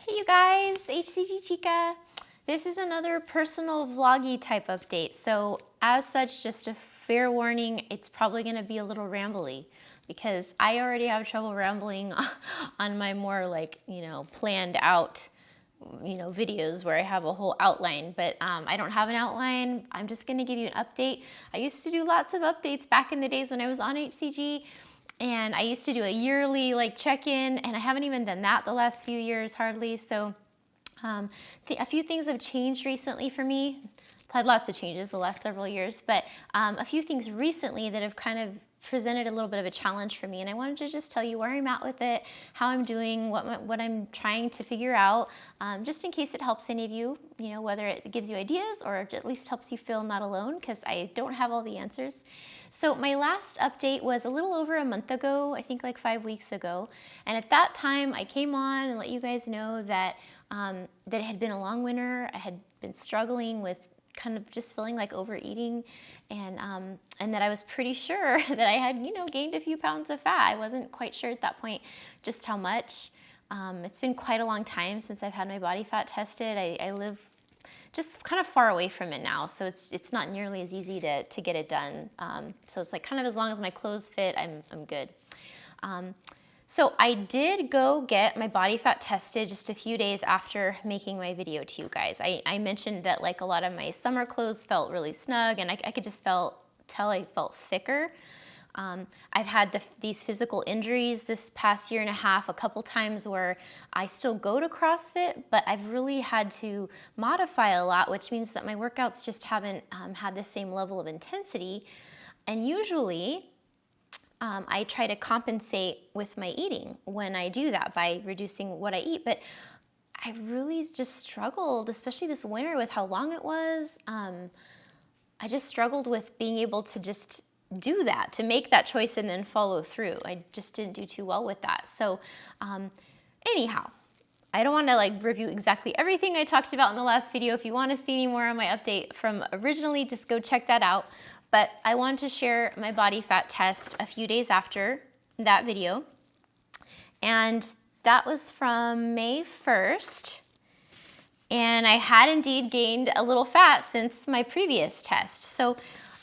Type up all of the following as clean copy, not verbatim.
Hey you guys, hCGChica. This is another personal vloggy type update. So as such, just a fair warning, it's probably gonna be a little rambly because I already have trouble rambling on my more planned out, videos where I have a whole outline, but I don't have an outline. I'm just gonna give you an update. I used to do lots of updates back in the days when I was on hCG. And I used to do a yearly check-in, and I haven't even done that the last few years hardly. So a few things have changed recently for me. I've had lots of changes the last several years, but a few things recently that have kind of presented a little bit of a challenge for me, and I wanted to just tell you where I'm at with it, how I'm doing, what I'm trying to figure out, just in case it helps any of you, whether it gives you ideas or at least helps you feel not alone, because I don't have all the answers. So my last update was a little over a month ago, I think like 5 weeks ago, and at that time I came on and let you guys know that that it had been a long winter. I had been struggling with kind of just feeling like overeating, and that I was pretty sure that I had gained a few pounds of fat. I wasn't quite sure at that point just how much. It's been quite a long time since I've had my body fat tested. I live just kind of far away from it now, so it's not nearly as easy to get it done. So it's like kind of as long as my clothes fit, I'm good. So I did go get my body fat tested just a few days after making my video to you guys. I mentioned that a lot of my summer clothes felt really snug, and I could just tell I felt thicker. I've had these physical injuries this past year and a half a couple times where I still go to CrossFit, but I've really had to modify a lot, which means that my workouts just haven't had the same level of intensity. And usually I try to compensate with my eating when I do that by reducing what I eat, but I really just struggled, especially this winter with how long it was. I just struggled with being able to just do that, to make that choice and then follow through. I just didn't do too well with that. So anyhow, I don't want to review exactly everything I talked about in the last video. If you want to see any more on my update from originally, just go check that out. But I wanted to share my body fat test a few days after that video. And that was from May 1st. And I had indeed gained a little fat since my previous test. So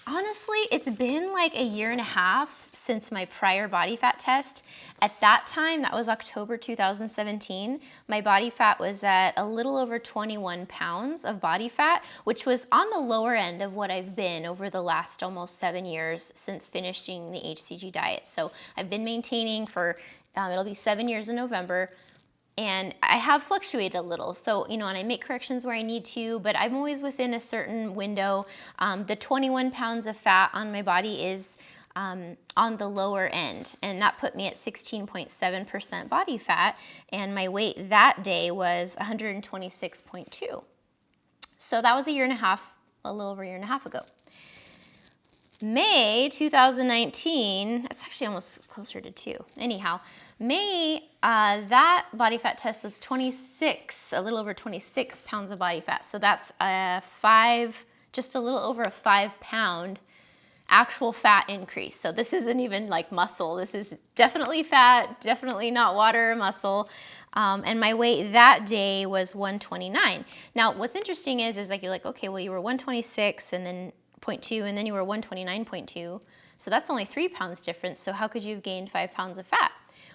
honestly, it's been like a year and a half since my prior body fat test. At that time, that was October 2017, my body fat was at a little over 21 pounds of body fat, which was on the lower end of what I've been over the last almost 7 years since finishing the hCG diet. So I've been maintaining for, it'll be 7 years in November. And I have fluctuated a little, so and I make corrections where I need to, but I'm always within a certain window. The 21 pounds of fat on my body is on the lower end, and that put me at 16.7% body fat, and my weight that day was 126.2. So that was a little over a year and a half ago. May 2019, that's actually almost closer to 2. Anyhow, May, that body fat test was a little over 26 pounds of body fat. So that's just a little over a 5-pound actual fat increase. So this isn't even like muscle. This is definitely fat, definitely not water or muscle. And my weight that day was 129. Now, what's interesting is you're like, okay, well, you were 126 and then 0.2, and then you were 129.2. So that's only 3 pounds difference. So how could you have gained 5 pounds of fat?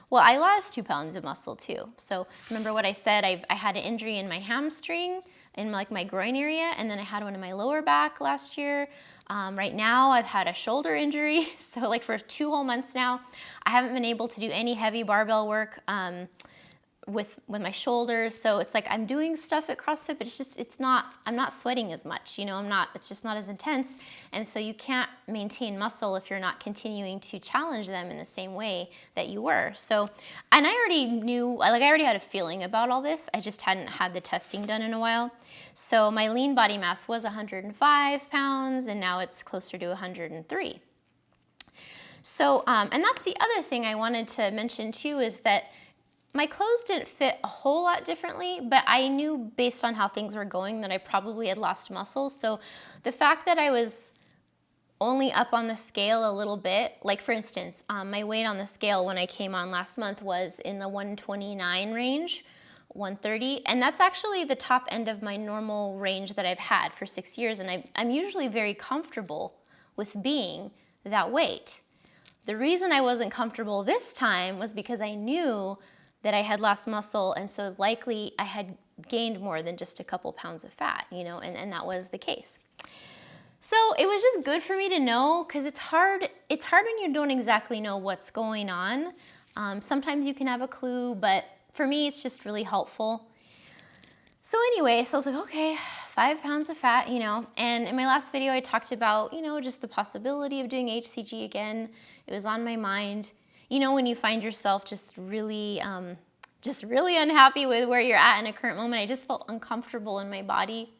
Well, I lost 2 pounds of muscle too. So remember what I said, I had an injury in my hamstring, in my groin area, and then I had one in my lower back last year. Right now I've had a shoulder injury. So for 2 whole months now, I haven't been able to do any heavy barbell work with my shoulders. So it's I'm doing stuff at CrossFit, but I'm not sweating as much, it's just not as intense. And so you can't maintain muscle if you're not continuing to challenge them in the same way that you were. So, and I already knew, I already had a feeling about all this. I just hadn't had the testing done in a while. So my lean body mass was 105 pounds, and now it's closer to 103. So, and that's the other thing I wanted to mention too, is that my clothes didn't fit a whole lot differently, but I knew based on how things were going that I probably had lost muscle. So the fact that I was only up on the scale a little bit, for instance, my weight on the scale when I came on last month was in the 129 range, 130, and that's actually the top end of my normal range that I've had for 6 years, and I'm usually very comfortable with being that weight. The reason I wasn't comfortable this time was because I knew that I had lost muscle, and so likely I had gained more than just a couple pounds of fat, and that was the case. So it was just good for me to know, because it's hard when you don't exactly know what's going on. Sometimes you can have a clue, but for me it's just really helpful. So anyway, so I was like, okay, 5 pounds of fat, and in my last video I talked about, just the possibility of doing hCG again. It was on my mind. When you find yourself just really unhappy with where you're at in a current moment, I just felt uncomfortable in my body.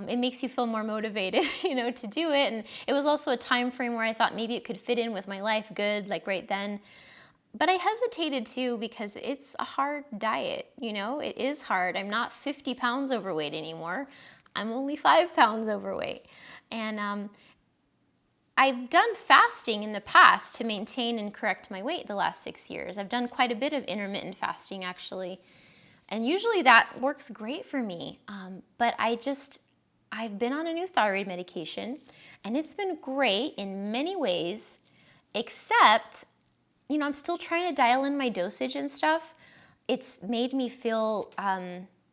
It makes you feel more motivated, to do it. And it was also a time frame where I thought maybe it could fit in with my life good, like right then. But I hesitated too, because it's a hard diet, it is hard. I'm not 50 pounds overweight anymore. I'm only 5 pounds overweight. And I've done fasting in the past to maintain and correct my weight the last 6 years. I've done quite a bit of intermittent fasting actually. And usually that works great for me. But I've been on a new thyroid medication, and it's been great in many ways, except, I'm still trying to dial in my dosage and stuff. It's made me feel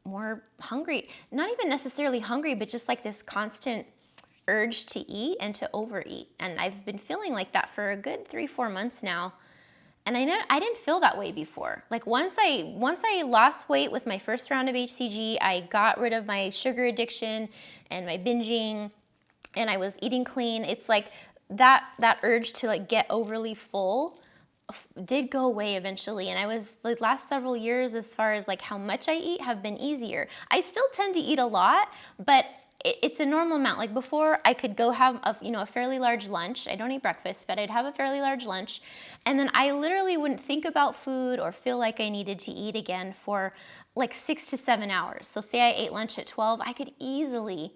more hungry. Not even necessarily hungry, but just like this constant urge to eat and to overeat. And I've been feeling like that for a good 3-4 months now. And I didn't feel that way before. Like once I lost weight with my first round of hCG, I got rid of my sugar addiction and my binging, and I was eating clean. It's like that urge to like get overly full did go away eventually. And I was like, last several years, as far as like how much I eat, have been easier. I still tend to eat a lot, but it's a normal amount. Like before, I could go have a fairly large lunch. I don't eat breakfast, but I'd have a fairly large lunch, and then I literally wouldn't think about food or feel like I needed to eat again for like 6 to 7 hours. So say I ate lunch at 12, I could easily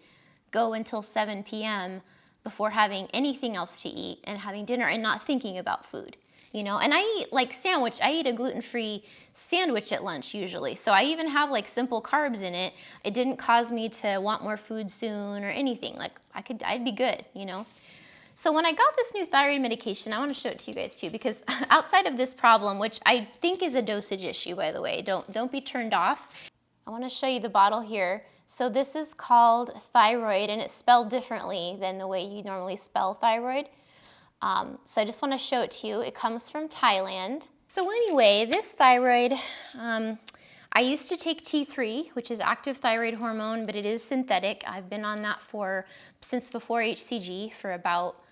go until 7 p.m. before having anything else to eat and having dinner and not thinking about food. And I eat like sandwich. I eat a gluten-free sandwich at lunch usually. So I even have like simple carbs in it. It didn't cause me to want more food soon or anything. Like I'd be good, So when I got this new thyroid medication, I want to show it to you guys too, because outside of this problem, which I think is a dosage issue, by the way, don't be turned off. I want to show you the bottle here. So this is called Thyroid, and it's spelled differently than the way you normally spell thyroid. So I just want to show it to you. It comes from Thailand. So anyway, this thyroid, I used to take T3, which is active thyroid hormone, but it is synthetic. I've been on that since before hCG for about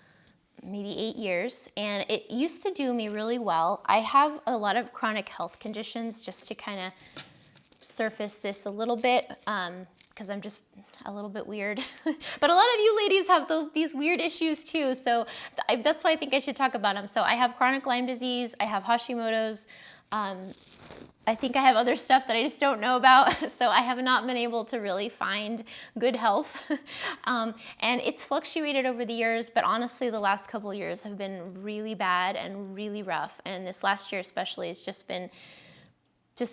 maybe 8 years, and it used to do me really well. I have a lot of chronic health conditions, just to kind of surface this a little bit, because I'm just a little bit weird. But a lot of you ladies have these weird issues too, so that's why I think I should talk about them. So I have chronic Lyme disease, I have Hashimoto's, I think I have other stuff that I just don't know about, so I have not been able to really find good health. And it's fluctuated over the years, but honestly the last couple of years have been really bad and really rough, and this last year especially has just been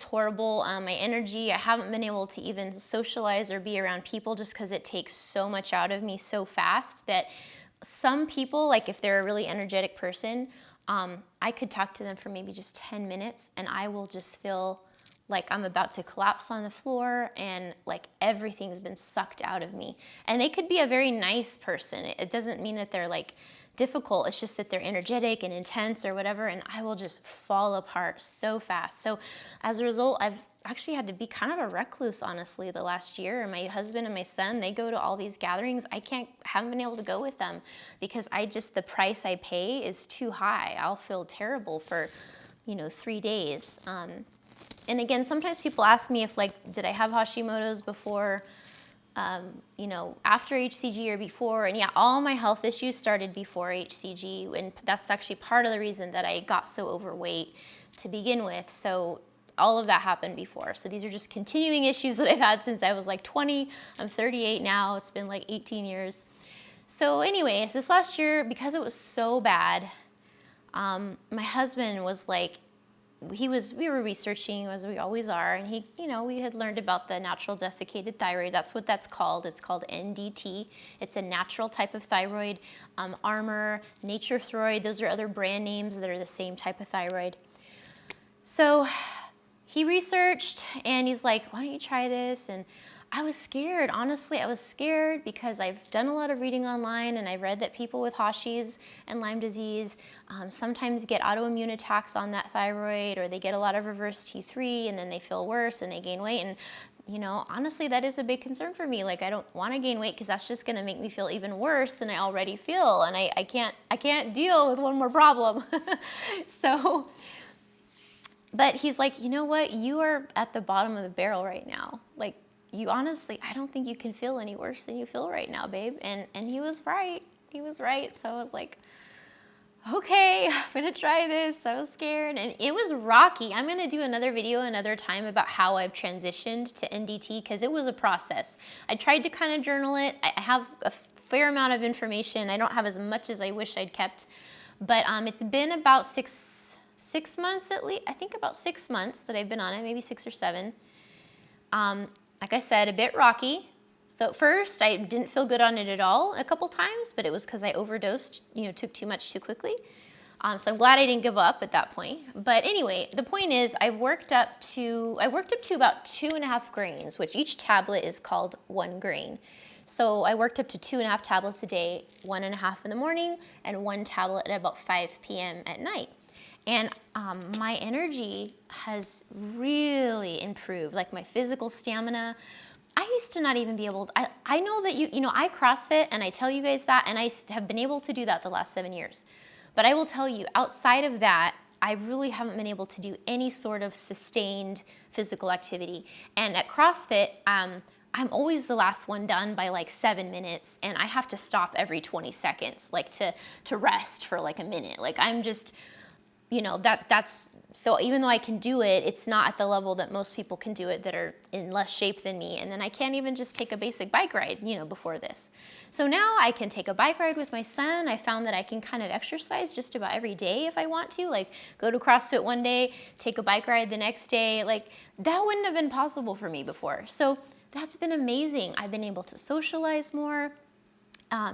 horrible. My energy, I haven't been able to even socialize or be around people, just because it takes so much out of me so fast that some people, like if they're a really energetic person, I could talk to them for maybe just 10 minutes and I will just feel like I'm about to collapse on the floor and like everything's been sucked out of me. And they could be a very nice person. It doesn't mean that they're like difficult. It's just that they're energetic and intense or whatever, and I will just fall apart so fast. So as a result, I've actually had to be kind of a recluse, honestly, the last year. My husband and my son, they go to all these gatherings. Haven't been able to go with them because the price I pay is too high. I'll feel terrible for, 3 days. And again, sometimes people ask me if did I have Hashimoto's before, after hCG or before, and yeah, all my health issues started before hCG, and that's actually part of the reason that I got so overweight to begin with. So all of that happened before. So these are just continuing issues that I've had since I was 20. I'm 38 now. It's been 18 years. So anyways, this last year, because it was so bad, my husband was we were researching as we always are, and he, we had learned about the natural desiccated thyroid. That's what that's called. It's called NDT. It's a natural type of thyroid. Armor, Nature Thyroid, those are other brand names that are the same type of thyroid. So he researched, and he's like, why don't you try this? And I was scared. Honestly, I was scared because I've done a lot of reading online, and I read that people with Hashis and Lyme disease sometimes get autoimmune attacks on that thyroid, or they get a lot of reverse T3, and then they feel worse and they gain weight. And honestly, that is a big concern for me. Like, I don't want to gain weight because that's just going to make me feel even worse than I already feel, and I can't deal with one more problem. So, but he's like, you know what? You are at the bottom of the barrel right now. Like, you honestly, I don't think you can feel any worse than you feel right now, babe. And he was right. He was right. So I was like, okay, I'm gonna try this. I was scared, and it was rocky. I'm gonna do another video another time about how I've transitioned to NDT, because it was a process. I tried to kind of journal it. I have a fair amount of information. I don't have as much as I wish I'd kept, but it's been about six months at least. I think about 6 months that I've been on it, maybe 6 or 7. Like I said, a bit rocky. So at first, I didn't feel good on it at all a couple times, but it was because I overdosed, took too much too quickly. So I'm glad I didn't give up at that point. But anyway, the point is, I worked up to about 2.5 grains, which each tablet is called 1 grain. So I worked up to 2.5 tablets a day, 1.5 in the morning, and 1 tablet at about 5 p.m. at night. And my energy has really improved, like my physical stamina. I used to not even be able to, I know that I CrossFit, and I tell you guys that, and I have been able to do that the last 7 years. But I will tell you, outside of that, I really haven't been able to do any sort of sustained physical activity. And at CrossFit, I'm always the last one done by like 7 minutes, and I have to stop every 20 seconds, like to rest for like a minute. Like, I'm just, that's, so even though I can do it, it's not at the level that most people can do it that are in less shape than me. And then I can't even just take a basic bike ride, before this. So now I can take a bike ride with my son. I found that I can kind of exercise just about every day if I want to, like go to CrossFit one day, take a bike ride the next day. Like, that wouldn't have been possible for me before. So that's been amazing. I've been able to socialize more,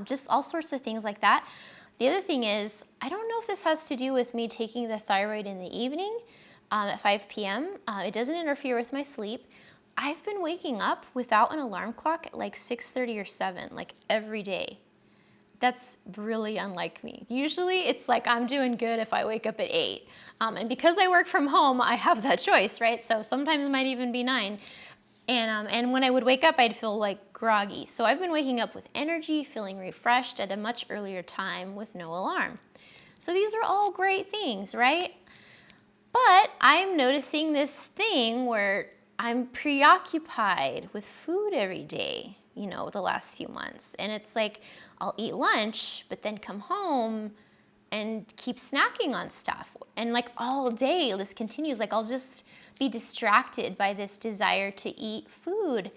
just all sorts of things like that. The other thing is, I don't know if this has to do with me taking the thyroid in the evening at 5 p.m. It doesn't interfere with my sleep. I've been waking up without an alarm clock at like 6:30 or 7, like every day. That's really unlike me. Usually it's like I'm doing good if I wake up at 8. And because I work from home, I have that choice, right? So sometimes it might even be 9. And when I would wake up, I'd feel like groggy. So I've been waking up with energy, feeling refreshed at a much earlier time with no alarm. So these are all great things, right? But I'm noticing this thing where I'm preoccupied with food every day, the last few months. And it's like, I'll eat lunch, but then come home and keep snacking on stuff. And like all day, this continues. Like, I'll just be distracted by this desire to eat food.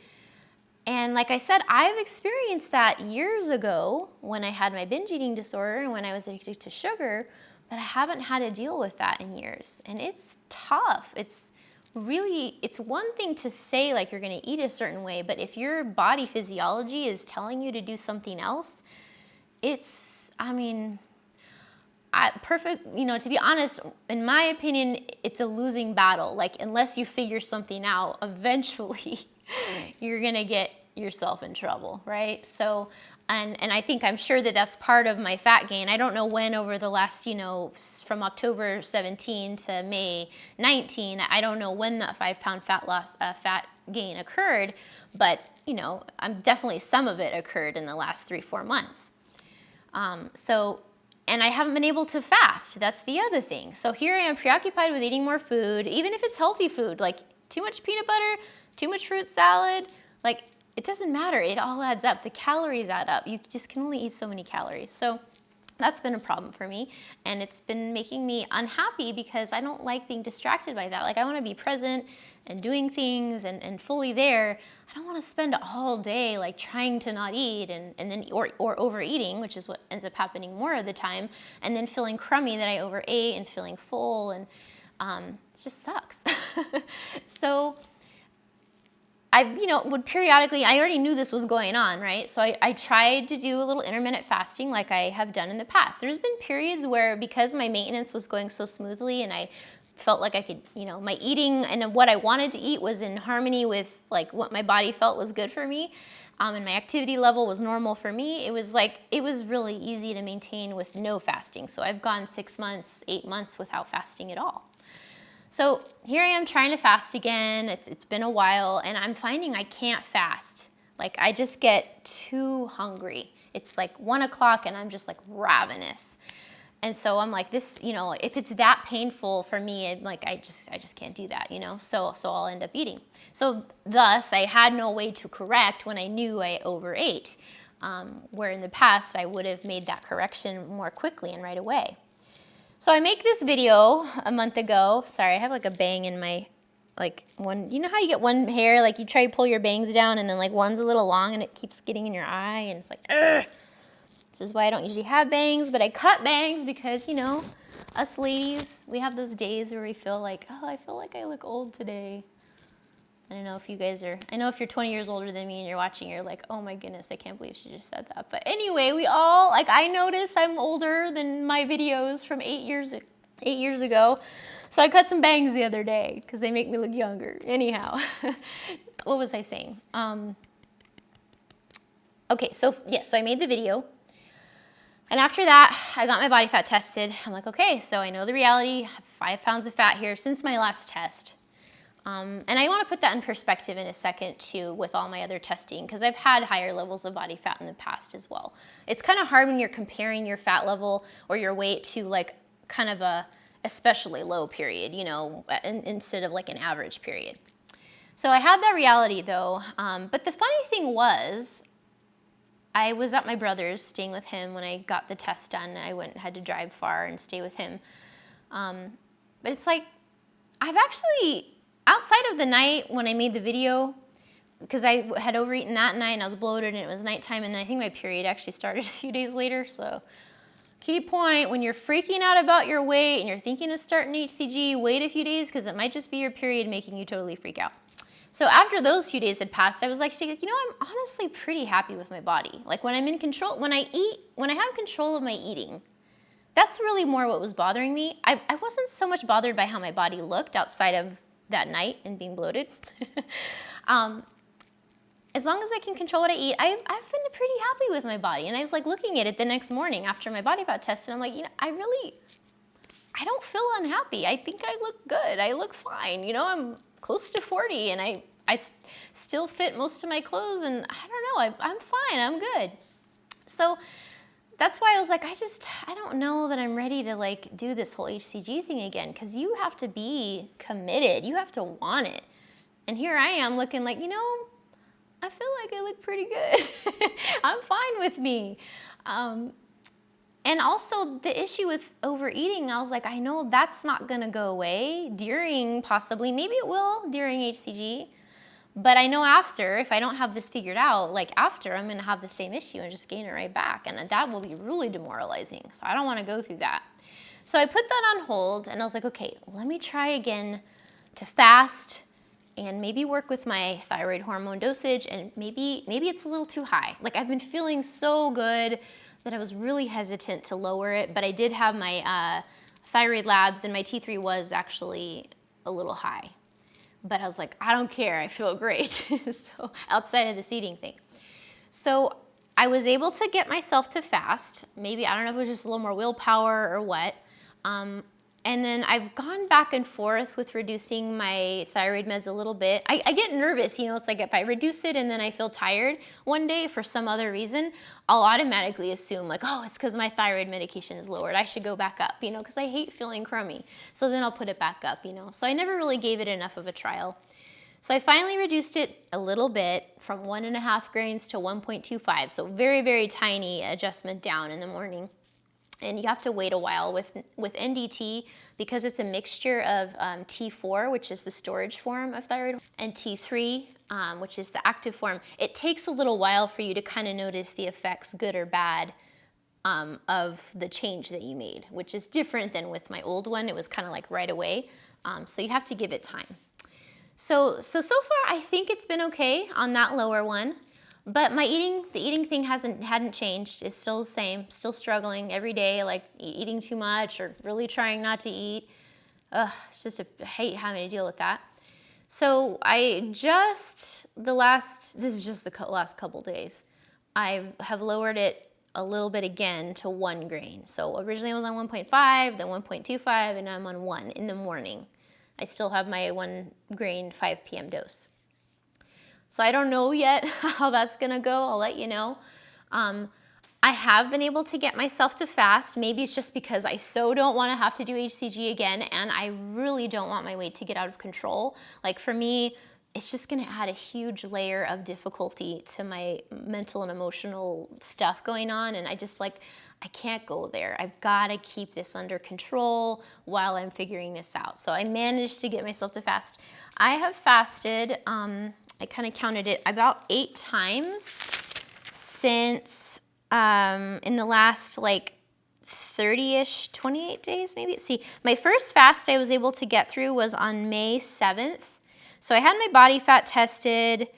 And like I said, I've experienced that years ago when I had my binge eating disorder and when I was addicted to sugar, but I haven't had to deal with that in years. And it's tough. It's one thing to say like you're gonna eat a certain way, but if your body physiology is telling you to do something else, to be honest, in my opinion, it's a losing battle. Like, unless you figure something out, eventually you're gonna get yourself in trouble, right? So, and I'm sure that that's part of my fat gain. I don't know when over the last, from October 17 to May 19, I don't know when that 5-pound fat gain occurred, but I'm definitely, some of it occurred in the last 3-4 months. And I haven't been able to fast. That's the other thing. So here I am preoccupied with eating more food, even if it's healthy food, like too much peanut butter, too much fruit salad, like it doesn't matter. It all adds up. The calories add up. You just can only eat so many calories. So that's been a problem for me. And it's been making me unhappy because I don't like being distracted by that. Like, I want to be present and doing things and fully there. I don't want to spend all day like trying to not eat and then or overeating, which is what ends up happening more of the time, and then feeling crummy that I overate and feeling full. And It just sucks. So I, would periodically, I already knew this was going on, right? So I tried to do a little intermittent fasting like I have done in the past. There's been periods where, because my maintenance was going so smoothly and I felt like I could, my eating and what I wanted to eat was in harmony with like what my body felt was good for me, and my activity level was normal for me, it was really easy to maintain with no fasting. So I've gone 6 months, 8 months without fasting at all. So here I am trying to fast again. It's been a while, and I'm finding I can't fast. Like, I just get too hungry. It's like 1 o'clock and I'm just like ravenous. And so I'm like, this, if it's that painful for me, I just can't do that, so I'll end up eating. So thus, I had no way to correct when I knew I overate, where in the past I would have made that correction more quickly and right away. So I make this video a month ago. Sorry, I have like a bang in my, one, you know how you get one hair, like you try to pull your bangs down and then like one's a little long and it keeps getting in your eye and it's like, ugh. This is why I don't usually have bangs, but I cut bangs because, us ladies, we have those days where we feel like, oh, I feel like I look old today. I don't know if you guys are, I know if you're 20 years older than me and you're watching, you're like, oh my goodness, I can't believe she just said that. But anyway, we all, I notice I'm older than my videos from 8 years ago. So I cut some bangs the other day because they make me look younger. Anyhow, what was I saying? Okay, so I made the video. And after that, I got my body fat tested. I'm like, okay, so I know the reality. I have 5 pounds of fat here since my last test. And I want to put that in perspective in a second too with all my other testing, because I've had higher levels of body fat in the past as well. It's kind of hard when you're comparing your fat level or your weight to like kind of a especially low period, instead of like an average period. So I had that reality though. But the funny thing was, I was at my brother's staying with him when I got the test done. I had to drive far and stay with him. But it's like, I've actually, outside of the night when I made the video, because I had overeaten that night and I was bloated and it was nighttime, and then I think my period actually started a few days later. So key point, when you're freaking out about your weight and you're thinking of starting hCG, wait a few days because it might just be your period making you totally freak out. So after those few days had passed, I was like, I'm honestly pretty happy with my body. Like when I'm in control, when I have control of my eating, that's really more what was bothering me. I wasn't so much bothered by how my body looked outside of that night and being bloated. As long as I can control what I eat, I've been pretty happy with my body. And I was like looking at it the next morning after my body fat test, and I'm like, I don't feel unhappy. I think I look good. I look fine. I'm close to 40 and I still fit most of my clothes, and I don't know, I'm fine, I'm good. So that's why I was like, I don't know that I'm ready to like do this whole hCG thing again, because you have to be committed. You have to want it. And here I am looking like, I feel like I look pretty good. I'm fine with me. And also the issue with overeating, I was like, I know that's not gonna go away during possibly, maybe it will during hCG, but I know after, if I don't have this figured out, like after I'm gonna have the same issue and just gain it right back, and that will be really demoralizing. So I don't wanna go through that. So I put that on hold and I was like, okay, let me try again to fast and maybe work with my thyroid hormone dosage, and maybe it's a little too high. Like I've been feeling so good that I was really hesitant to lower it, but I did have my thyroid labs and my T3 was actually a little high. But I was like, I don't care, I feel great. So outside of this eating thing. So I was able to get myself to fast. Maybe, I don't know if it was just a little more willpower or what. And then I've gone back and forth with reducing my thyroid meds a little bit. I get nervous, it's like if I reduce it and then I feel tired one day for some other reason, I'll automatically assume like, oh, it's because my thyroid medication is lowered. I should go back up, because I hate feeling crummy. So then I'll put it back up, So I never really gave it enough of a trial. So I finally reduced it a little bit from 1.5 grains to 1.25. So very, very tiny adjustment down in the morning. And you have to wait a while with NDT because it's a mixture of T4, which is the storage form of thyroid, and T3, which is the active form. It takes a little while for you to kind of notice the effects, good or bad, of the change that you made, which is different than with my old one. It was kind of like right away. So you have to give it time. So far I think it's been okay on that lower one, but the eating thing hadn't changed. It's still the same, still struggling every day, like eating too much or really trying not to eat. It's just I hate having to deal with that. So this is just the last couple days, I have lowered it a little bit again to 1 grain. So originally I was on 1.5, then 1.25, and now I'm on 1 in the morning. I still have my 1 grain 5 p.m. dose. So I don't know yet how that's gonna go. I'll let you know. I have been able to get myself to fast. Maybe it's just because I so don't want to have to do hCG again, and I really don't want my weight to get out of control. Like for me, it's just gonna add a huge layer of difficulty to my mental and emotional stuff going on, and I can't go there. I've gotta keep this under control while I'm figuring this out. So I managed to get myself to fast. I have fasted, I kind of counted it, about 8 times since in the last like 30-ish, 28 days maybe. See, my first fast I was able to get through was on May 7th. So I had my body fat tested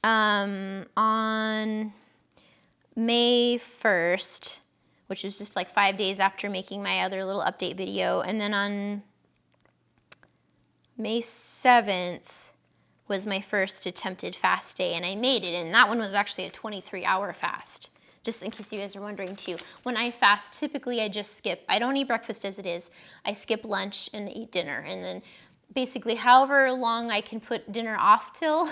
on May 1st, which was just like 5 days after making my other little update video. And then on May 7th was my first attempted fast day, and I made it, and that one was actually a 23-hour fast, just in case you guys are wondering too. When I fast, typically I just skip. I don't eat breakfast as it is. I skip lunch and eat dinner, and then basically however long I can put dinner off till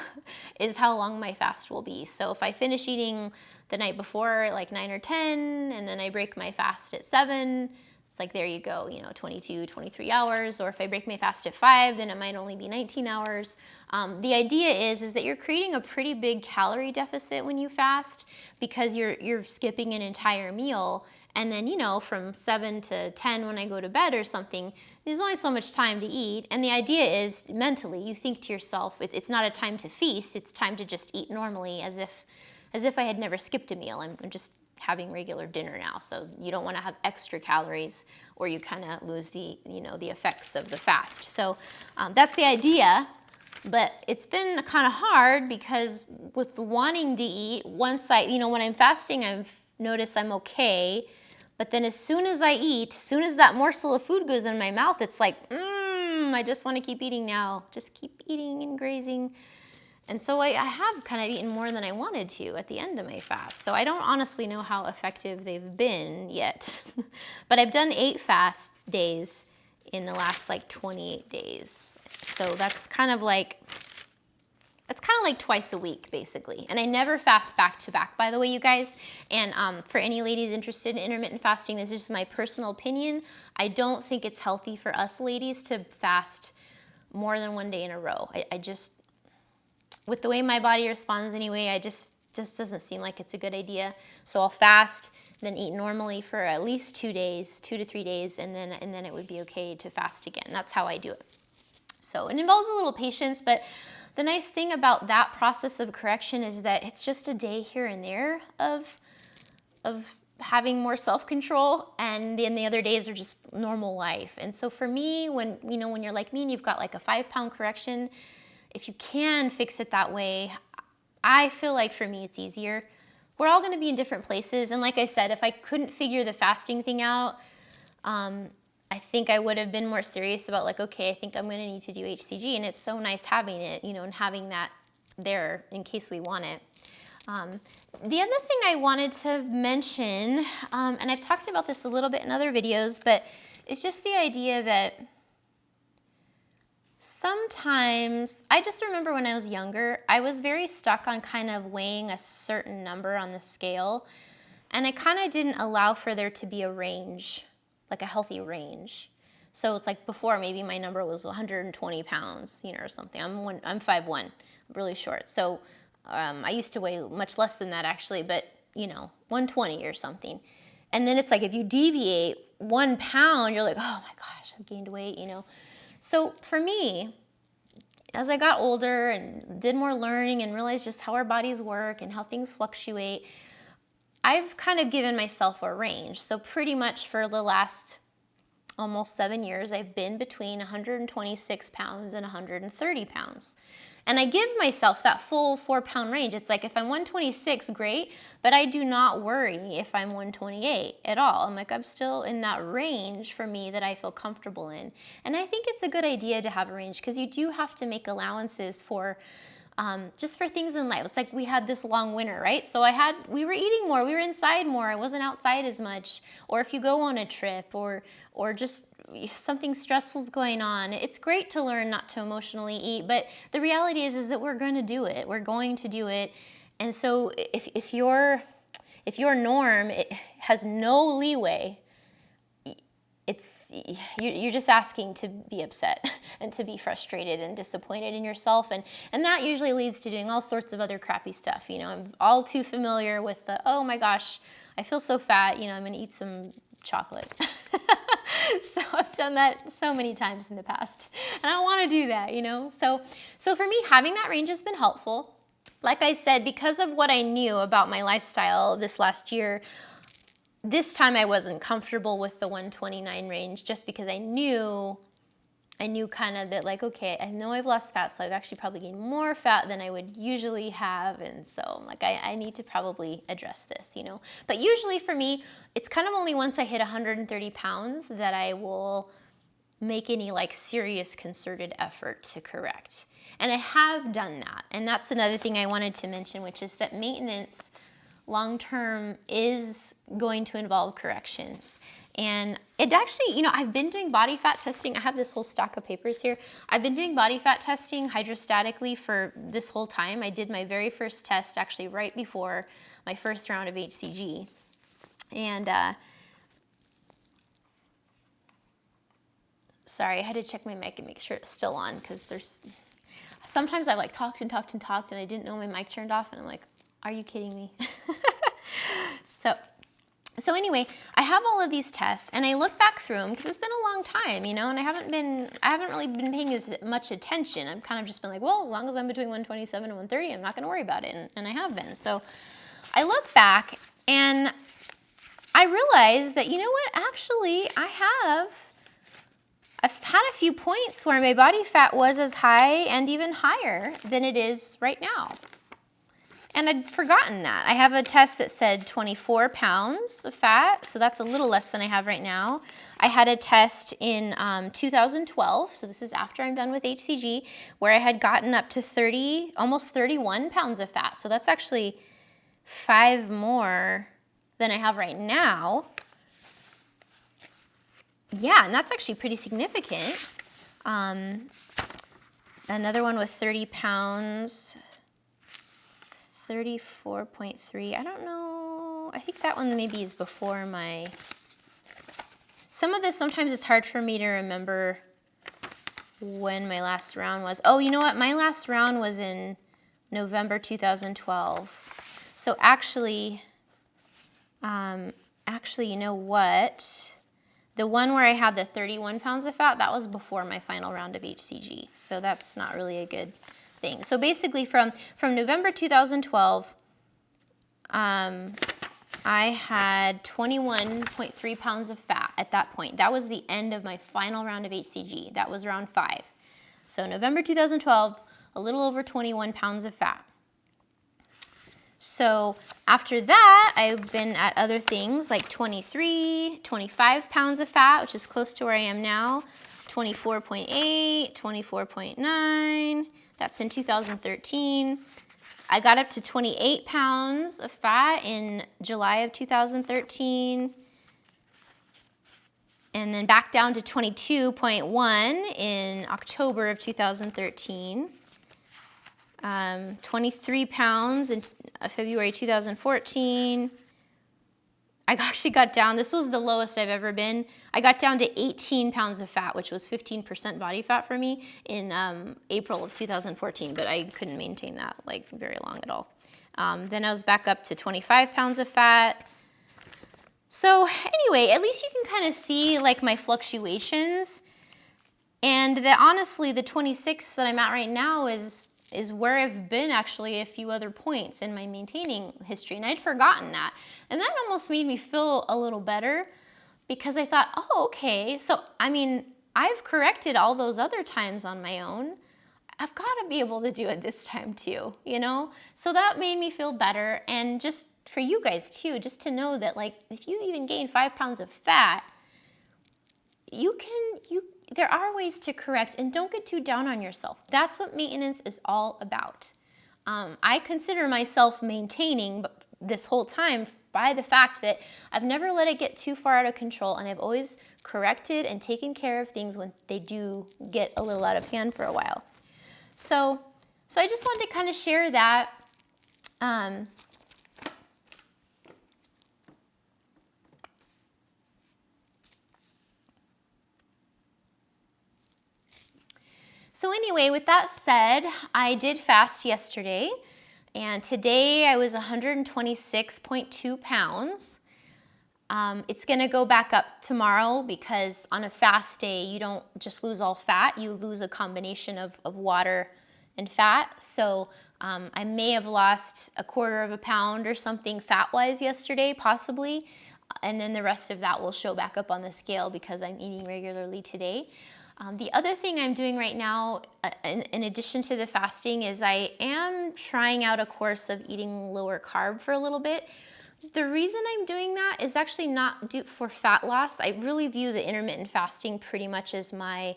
is how long my fast will be. So if I finish eating the night before, like 9 or 10, and then I break my fast at 7, it's like, there you go, 22, 23 hours. Or if I break my fast at 5, then it might only be 19 hours. The idea is that you're creating a pretty big calorie deficit when you fast, because you're skipping an entire meal. And then, from 7 to 10 when I go to bed or something, there's only so much time to eat. And the idea is, mentally, you think to yourself, it's not a time to feast, it's time to just eat normally, as if I had never skipped a meal. I'm just having regular dinner now. So you don't want to have extra calories, or you kind of lose the effects of the fast. So that's the idea. But it's been kind of hard, because with wanting to eat, once when I'm fasting, I've noticed I'm okay. But then as soon as I eat, as soon as that morsel of food goes in my mouth, it's like, I just want to keep eating now. Just keep eating and grazing. And so I have kind of eaten more than I wanted to at the end of my fast. So I don't honestly know how effective they've been yet. But I've done 8 fast days in the last like 28 days. So that's kind of like twice a week, basically. And I never fast back to back, by the way, you guys. And for any ladies interested in intermittent fasting, this is just my personal opinion. I don't think it's healthy for us ladies to fast more than 1 day in a row. I just, with the way my body responds anyway, I just doesn't seem like it's a good idea. So I'll fast, then eat normally for at least 2 days, 2 to 3 days, and then it would be okay to fast again. That's how I do it. So it involves a little patience, but the nice thing about that process of correction is that it's just a day here and there of having more self-control, and then the other days are just normal life. And so for me, when you're like me and you've got like a 5-pound correction, if you can fix it that way, I feel like for me it's easier. We're all gonna be in different places, and like I said, if I couldn't figure the fasting thing out, I think I would have been more serious about like, okay, I think I'm gonna need to do hCG, and it's so nice having it, and having that there in case we want it. The other thing I wanted to mention, and I've talked about this a little bit in other videos, but it's just the idea that sometimes, I just remember when I was younger, I was very stuck on kind of weighing a certain number on the scale, and I kind of didn't allow for there to be a range, like a healthy range. So it's like before, maybe my number was 120 pounds, or something. I'm 5'1", really short. So I used to weigh much less than that actually, but 120 or something. And then it's like, if you deviate 1 pound, you're like, oh my gosh, I've gained weight, So for me, as I got older and did more learning and realized just how our bodies work and how things fluctuate, I've kind of given myself a range. So pretty much for the last almost 7 years, I've been between 126 pounds and 130 pounds. And I give myself that full 4-pound range. It's like if I'm 126, great, but I do not worry if I'm 128 at all. I'm like, I'm still in that range for me that I feel comfortable in. And I think it's a good idea to have a range because you do have to make allowances for just for things in life. It's like we had this long winter, right? So we were eating more, we were inside more, I wasn't outside as much. Or if you go on a trip or just something stressful's going on, it's great to learn not to emotionally eat, but the reality is that we're going to do it. We're going to do it. And so if your norm it has no leeway, you're just asking to be upset and to be frustrated and disappointed in yourself, and that usually leads to doing all sorts of other crappy stuff. I'm all too familiar with the, oh my gosh, I feel so fat, I'm gonna eat some chocolate. So I've done that so many times in the past, and I don't want to do that, So for me, having that range has been helpful. Like I said, because of what I knew about my lifestyle this last year, this time I wasn't comfortable with the 129 range just because I knew kind of that, like, okay, I know I've lost fat, so I've actually probably gained more fat than I would usually have, and so like I need to probably address this, But usually for me, it's kind of only once I hit 130 pounds that I will make any like serious concerted effort to correct. And I have done that, and that's another thing I wanted to mention, which is that maintenance long-term is going to involve corrections. And it actually, I've been doing body fat testing. I have this whole stack of papers here. I've been doing body fat testing hydrostatically for this whole time. I did my very first test actually right before my first round of hCG. And sorry, I had to check my mic and make sure it's still on because sometimes I like talked and I didn't know my mic turned off, and I'm like, are you kidding me? So anyway, I have all of these tests, and I look back through them because it's been a long time, and I haven't really been paying as much attention. I've kind of just been like, well, as long as I'm between 127 and 130, I'm not going to worry about it, and I have been. So I look back, and I realize that, actually, I've had a few points where my body fat was as high and even higher than it is right now. And I'd forgotten that. I have a test that said 24 pounds of fat, so that's a little less than I have right now. I had a test in 2012, so this is after I'm done with hCG, where I had gotten up to almost 31 pounds of fat. So that's actually 5 more than I have right now. Yeah, and that's actually pretty significant. Another one with 30 pounds. 34.3, I don't know, I think that one maybe is before some of this, sometimes it's hard for me to remember when my last round was. Oh, you know what, my last round was in November 2012. So actually, you know what, the one where I had the 31 pounds of fat, that was before my final round of hCG, so that's not really a good thing. So basically from November 2012, I had 21.3 pounds of fat at that point. That was the end of my final round of hCG. That was round 5. So November 2012, a little over 21 pounds of fat. So after that, I've been at other things like 25 pounds of fat, which is close to where I am now, 24.8, 24.9, that's in 2013. I got up to 28 pounds of fat in July of 2013. And then back down to 22.1 in October of 2013. 23 pounds in February 2014. I actually got down, this was the lowest I've ever been. I got down to 18 pounds of fat, which was 15% body fat for me in April of 2014, but I couldn't maintain that like very long at all. Then I was back up to 25 pounds of fat. So anyway, at least you can kind of see like my fluctuations, and that honestly the 26 that I'm at right now is where I've been actually a few other points in my maintaining history, and I'd forgotten that. And that almost made me feel a little better because I thought, oh, okay. So, I mean, I've corrected all those other times on my own. I've got to be able to do it this time too, you know? So that made me feel better. And just for you guys too, just to know that like, if you even gain 5 pounds of fat, there are ways to correct, and don't get too down on yourself. That's what maintenance is all about. I consider myself maintaining this whole time by the fact that I've never let it get too far out of control, and I've always corrected and taken care of things when they do get a little out of hand for a while. So I just wanted to kind of share that. So anyway, with that said, I did fast yesterday, and today I was 126.2 pounds. It's gonna go back up tomorrow because on a fast day, you don't just lose all fat, you lose a combination of water and fat. So I may have lost a 1/4 pound or something fat-wise yesterday, possibly, and then the rest of that will show back up on the scale because I'm eating regularly today. The other thing I'm doing right now, in addition to the fasting, is I am trying out a course of eating lower carb for a little bit. The reason I'm doing that is actually not for fat loss. I really view the intermittent fasting pretty much as my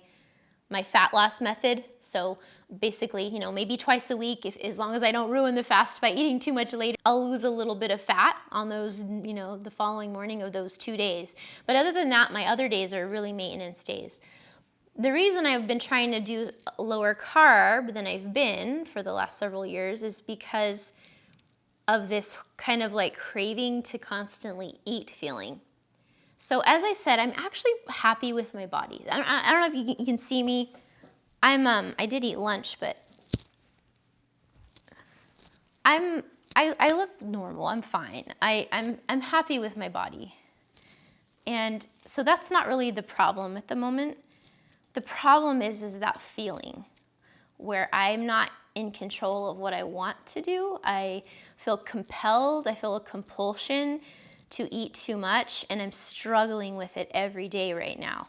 fat loss method. So basically, you know, maybe twice a week, as long as I don't ruin the fast by eating too much later, I'll lose a little bit of fat on those, you know, the following morning of those 2 days. But other than that, my other days are really maintenance days. The reason I've been trying to do lower carb than I've been for the last several years is because of this kind of like craving to constantly eat feeling. So as I said, I'm actually happy with my body. I don't know if you can see me. I did eat lunch, but I look normal. I'm fine. I'm happy with my body. And so that's not really the problem at the moment. The problem is that feeling where I'm not in control of what I want to do. I feel compelled, I feel a compulsion to eat too much, and I'm struggling with it every day right now.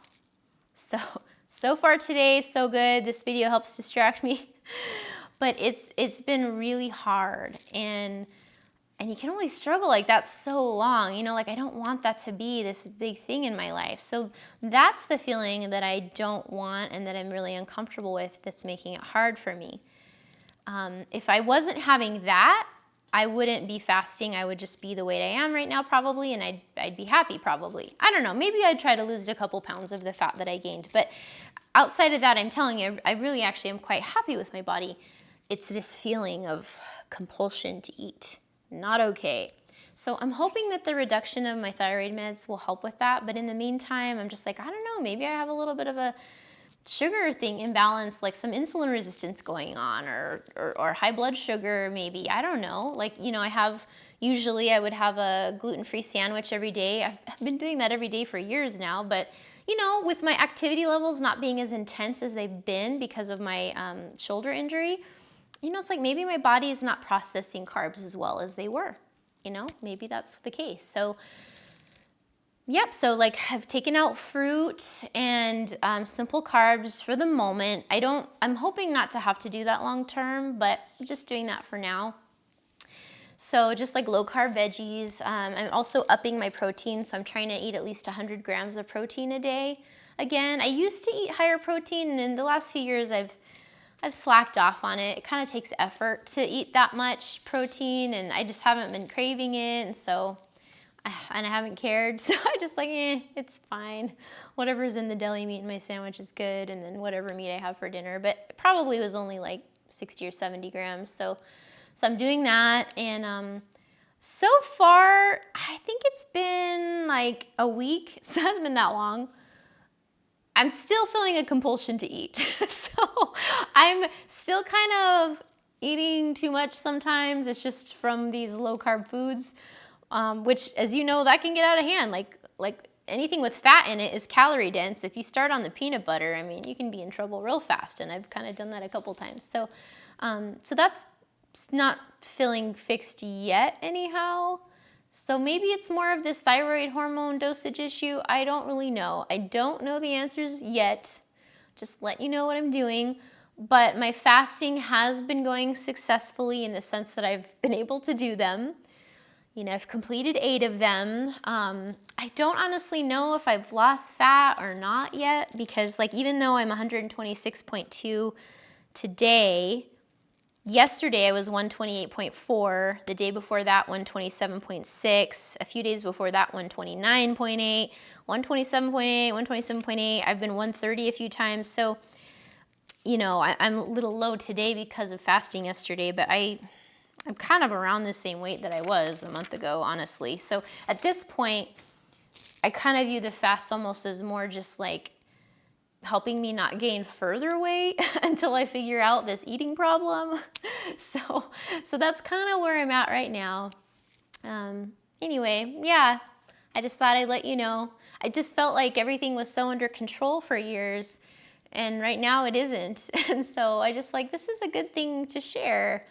So far today, so good. This video helps distract me, but it's been really hard, and you can only struggle like that so long, you know, like I don't want that to be this big thing in my life. So that's the feeling that I don't want and that I'm really uncomfortable with that's making it hard for me. If I wasn't having that, I wouldn't be fasting. I would just be the weight I am right now probably, and I'd be happy probably. I don't know, maybe I'd try to lose a couple pounds of the fat that I gained. But outside of that, I'm telling you, I really actually am quite happy with my body. It's this feeling of compulsion to eat. Not okay. So I'm hoping that the reduction of my thyroid meds will help with that. But in the meantime, I'm just like, I don't know, maybe I have a little bit of a sugar thing imbalance, like some insulin resistance going on, or high blood sugar maybe. I don't know. Like, you know, usually I would have a gluten-free sandwich every day. I've been doing that every day for years now. But, you know, with my activity levels not being as intense as they've been because of my shoulder injury, you know, it's like maybe my body is not processing carbs as well as they were, you know, maybe that's the case. So, yep, so like I've taken out fruit and simple carbs for the moment. I'm hoping not to have to do that long term, but I'm just doing that for now. So just like low carb veggies. I'm also upping my protein, so I'm trying to eat at least 100 grams of protein a day. Again, I used to eat higher protein, and in the last few years I've slacked off on it. It kind of takes effort to eat that much protein, and I just haven't been craving it, and I haven't cared. So I just like, it's fine. Whatever's in the deli meat in my sandwich is good, and then whatever meat I have for dinner. But it probably was only like 60 or 70 grams. So I'm doing that, and so far, I think it's been like a week. So it hasn't been that long. I'm still feeling a compulsion to eat. So I'm still kind of eating too much sometimes. It's just from these low carb foods, which, as you know, that can get out of hand. Like anything with fat in it is calorie dense. If you start on the peanut butter, I mean, you can be in trouble real fast. And I've kind of done that a couple times. So that's not feeling fixed yet anyhow. So maybe it's more of this thyroid hormone dosage issue. I don't really know. I don't know the answers yet. Just let you know what I'm doing. But my fasting has been going successfully in the sense that I've been able to do them. You know, I've completed 8 of them. I don't honestly know if I've lost fat or not yet, because like even though I'm 126.2 today, yesterday I was 128.4, the day before that 127.6, a few days before that 129.8, 127.8, 127.8. I've been 130 a few times. So, you know, I'm a little low today because of fasting yesterday, but I'm kind of around the same weight that I was a month ago, honestly. So at this point, I kind of view the fast almost as more just like helping me not gain further weight until I figure out this eating problem. So that's kind of where I'm at right now. Anyway, yeah, I just thought I'd let you know. I just felt like everything was so under control for years, and right now it isn't. And so I just like, this is a good thing to share,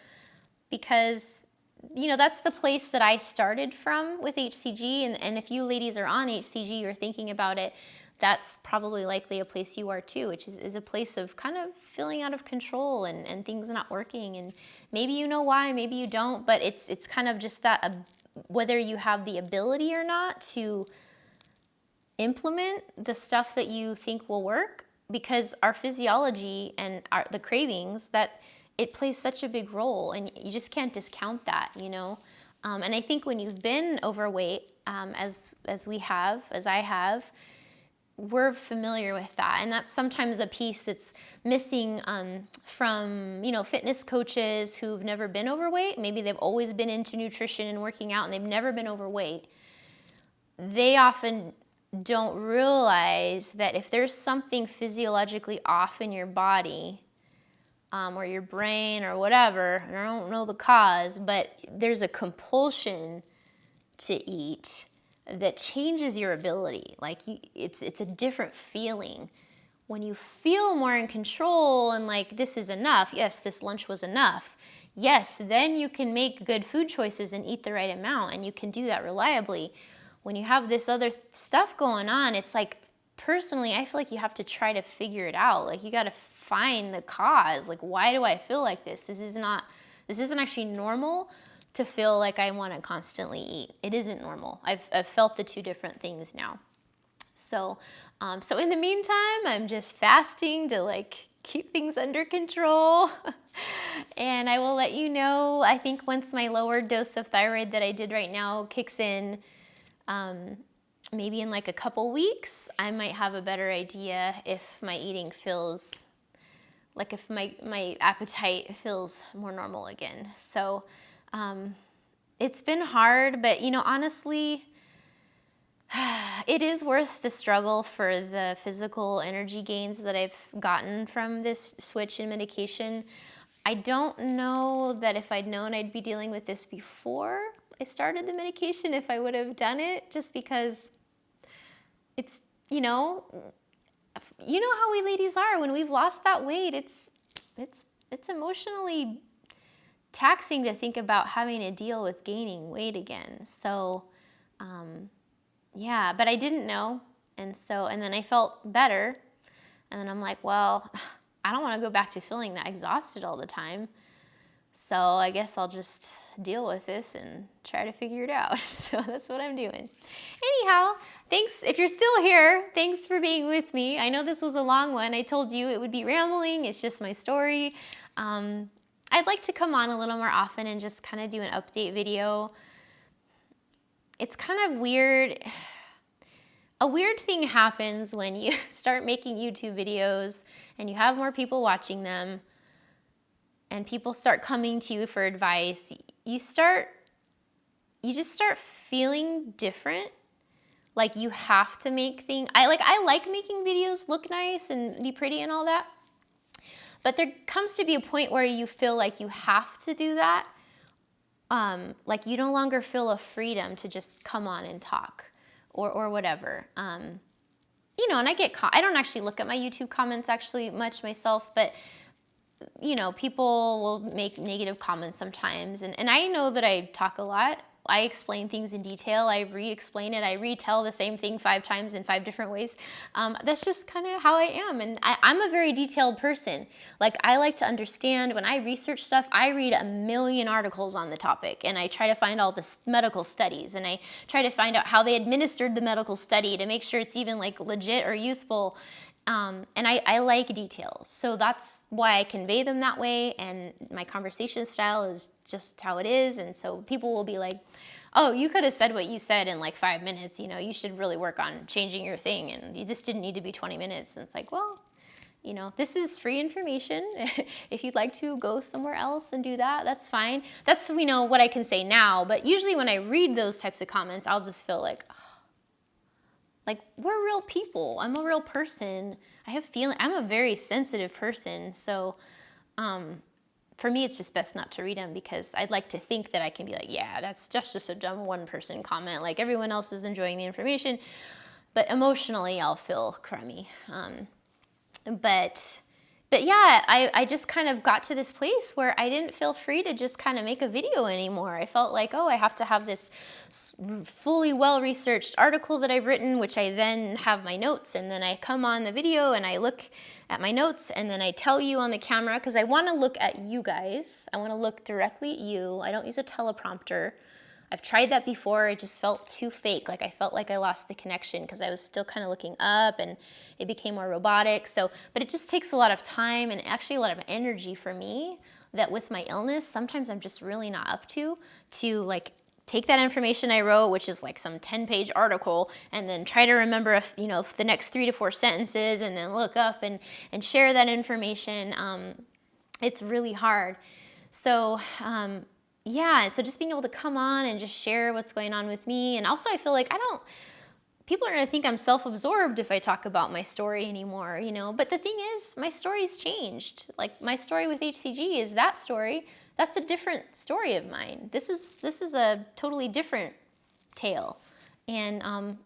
because, you know, that's the place that I started from with hCG. And if you ladies are on hCG or thinking about it, that's probably likely a place you are too, which is a place of kind of feeling out of control and things not working. And maybe you know why, maybe you don't, but it's kind of just that whether you have the ability or not to implement the stuff that you think will work, because our physiology and the cravings, that it plays such a big role, and you just can't discount that, you know? And I think when you've been overweight, as I have, we're familiar with that. And that's sometimes a piece that's missing from, you know, fitness coaches who've never been overweight. Maybe they've always been into nutrition and working out and they've never been overweight. They often don't realize that if there's something physiologically off in your body, or your brain or whatever, and I don't know the cause, but there's a compulsion to eat that changes your ability. Like it's a different feeling. When you feel more in control and like, this is enough, yes, this lunch was enough, yes, then you can make good food choices and eat the right amount, and you can do that reliably. When you have this other stuff going on, it's like, personally, I feel like you have to try to figure it out. Like, you got to find the cause. Like, why do I feel like this? This isn't actually normal to feel like I want to constantly eat. It isn't normal. I've felt the two different things now. So in the meantime, I'm just fasting to like keep things under control. And I will let you know, I think once my lower dose of thyroid that I did right now kicks in, maybe in like a couple weeks, I might have a better idea if my eating feels like, if my appetite feels more normal again. So it's been hard, but you know, honestly, it is worth the struggle for the physical energy gains that I've gotten from this switch in medication. I don't know that if I'd known I'd be dealing with this before I started the medication, if I would have done it, just because it's, you know how we ladies are when we've lost that weight. It's emotionally taxing to think about having to deal with gaining weight again. So, yeah, but I didn't know. And then I felt better. And then I'm like, well, I don't want to go back to feeling that exhausted all the time. So I guess I'll just deal with this and try to figure it out. So that's what I'm doing. Anyhow, thanks. If you're still here, thanks for being with me. I know this was a long one. I told you it would be rambling. It's just my story. I'd like to come on a little more often and just kind of do an update video. It's kind of weird. A weird thing happens when you start making YouTube videos and you have more people watching them, and people start coming to you for advice. You just start feeling different. Like you have to make things. I like making videos look nice and be pretty and all that. But there comes to be a point where you feel like you have to do that. Like you no longer feel a freedom to just come on and talk or whatever. And I don't actually look at my YouTube comments actually much myself, but people will make negative comments sometimes. And I know that I talk a lot I explain things in detail. I re-explain it. I retell the same thing 5 times in 5 different ways. That's just kind of how I am. And I'm a very detailed person. Like, I like to understand when I research stuff, I read a million articles on the topic, and I try to find all the medical studies, and I try to find out how they administered the medical study to make sure it's even like legit or useful. And I like details. So that's why I convey them that way. And my conversation style is just how it is. And so people will be like, oh, you could have said what you said in like 5 minutes. You know, you should really work on changing your thing. And this didn't need to be 20 minutes. And it's like, well, you know, this is free information. If you'd like to go somewhere else and do that, that's fine. That's, you know, what I can say now. But usually when I read those types of comments, I'll just feel like, like, we're real people. I'm a real person. I have feeling. I'm a very sensitive person. So for me, it's just best not to read them, because I'd like to think that I can be like, yeah, that's just a dumb one-person comment. Like, everyone else is enjoying the information. But emotionally, I'll feel crummy. But yeah, I just kind of got to this place where I didn't feel free to just kind of make a video anymore. I felt like, oh, I have to have this fully well-researched article that I've written, which I then have my notes, and then I come on the video and I look at my notes, and then I tell you on the camera, because I want to look at you guys. I want to look directly at you. I don't use a teleprompter. I've tried that before. It just felt too fake. Like, I felt like I lost the connection because I was still kind of looking up, and it became more robotic. So, but it just takes a lot of time and actually a lot of energy for me that with my illness, sometimes I'm just really not up to like take that information I wrote, which is like some 10-page article, and then try to remember if the next 3 to 4 sentences, and then look up and share that information. It's really hard. So, yeah, so just being able to come on and just share what's going on with me. And also I feel like people are going to think I'm self-absorbed if I talk about my story anymore, But the thing is, my story's changed. Like, my story with hCG is that story. That's a different story of mine. This is a totally different tale. And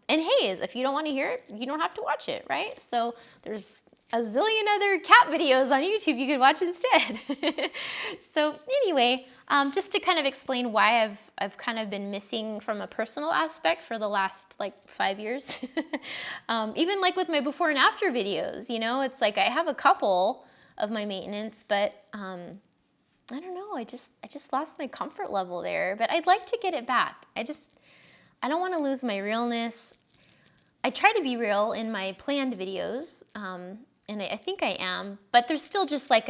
hey, if you don't want to hear it, you don't have to watch it, right? So there's a zillion other cat videos on YouTube you could watch instead. So anyway, just to kind of explain why I've kind of been missing from a personal aspect for the last like 5 years. Even like with my before and after videos, it's like I have a couple of my maintenance, but I don't know, I just lost my comfort level there, but I'd like to get it back. I don't want to lose my realness. I try to be real in my planned videos, and I think I am, but there's still just like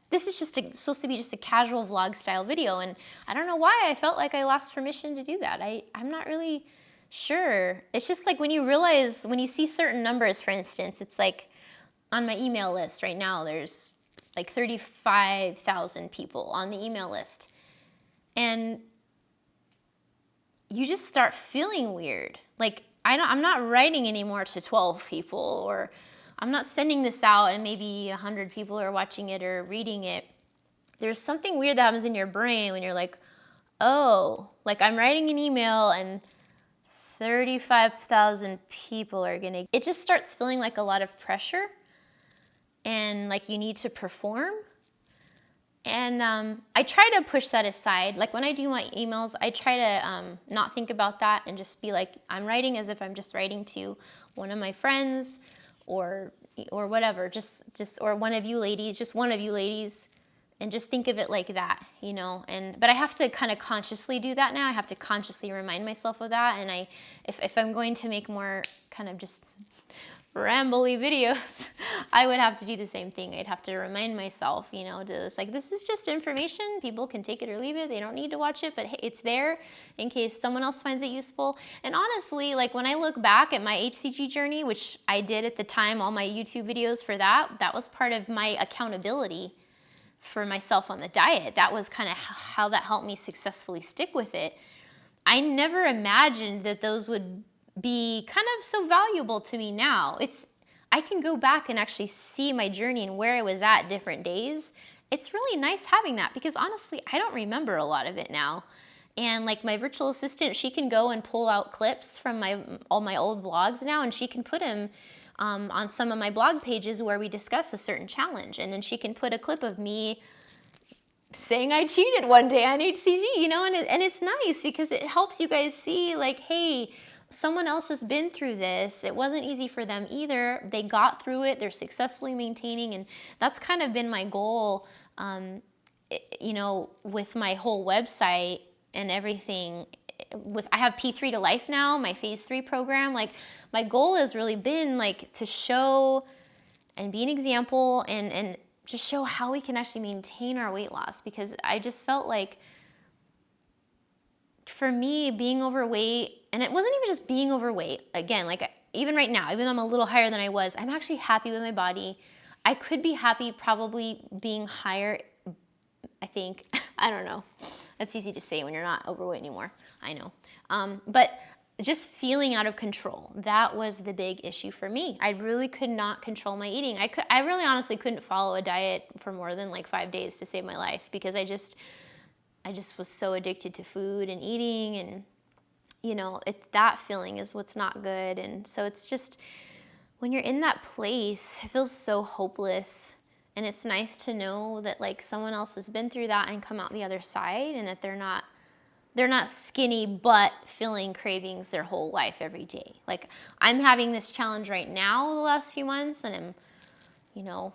this is just supposed to be just a casual vlog style video, and I don't know why I felt like I lost permission to do that. I'm not really sure. It's just like when you see certain numbers, for instance, it's like on my email list right now, there's like 35,000 people on the email list, and you just start feeling weird. Like, I'm not writing anymore to 12 people, or I'm not sending this out and maybe 100 people are watching it or reading it. There's something weird that happens in your brain when you're like, oh, like I'm writing an email and 35,000 people are gonna, it just starts feeling like a lot of pressure and like you need to perform. And I try to push that aside. Like when I do my emails, I try to not think about that and just be like, I'm writing as if I'm just writing to one of my friends or whatever, just or one of you ladies, and just think of it like that, but I have to kind of consciously do that now. I have to consciously remind myself of that. And if I'm going to make more kind of just rambly videos, I would have to do the same thing. I'd have to remind myself, this is just information. People can take it or leave it. They don't need to watch it, but hey, it's there in case someone else finds it useful. And honestly, like when I look back at my hCG journey, which I did at the time, all my YouTube videos for that was part of my accountability for myself on the diet. That was kind of how that helped me successfully stick with it. I never imagined that those would be kind of so valuable to me now. I can go back and actually see my journey and where I was at different days. It's really nice having that because honestly, I don't remember a lot of it now. And like my virtual assistant, she can go and pull out clips from all my old vlogs now, and she can put them on some of my blog pages where we discuss a certain challenge. And then she can put a clip of me saying I cheated one day on hCG, you know, and it's nice because it helps you guys see like, hey, someone else has been through this. It wasn't easy for them either. They got through it. They're successfully maintaining. And that's kind of been my goal, you know, with my whole website and everything. I have P3 to Life now, my phase 3 program. Like, my goal has really been like to show and be an example and just show how we can actually maintain our weight loss, because I just felt like, for me, being overweight, and it wasn't even just being overweight, again, like even right now, even though I'm a little higher than I was, I'm actually happy with my body. I could be happy probably being higher, I think. I don't know. That's easy to say when you're not overweight anymore. I know. But just feeling out of control, that was the big issue for me. I really could not control my eating. I really honestly couldn't follow a diet for more than like 5 days to save my life, because I just was so addicted to food and eating, and you know, that feeling is what's not good. And so it's just, when you're in that place, it feels so hopeless. And it's nice to know that like someone else has been through that and come out the other side, and that they're not skinny but feeling cravings their whole life every day. Like, I'm having this challenge right now the last few months, and I'm, you know,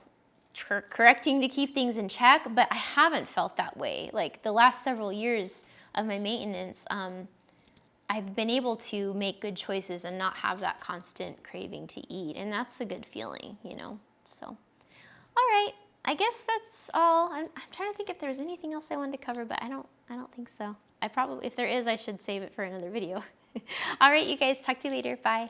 correcting to keep things in check, but I haven't felt that way. Like, the last several years of my maintenance, I've been able to make good choices and not have that constant craving to eat, and that's a good feeling, you know. So, all right, I guess that's all. I'm trying to think if there's anything else I wanted to cover, but I don't think so. If there is, I should save it for another video. All right, you guys, talk to you later. Bye.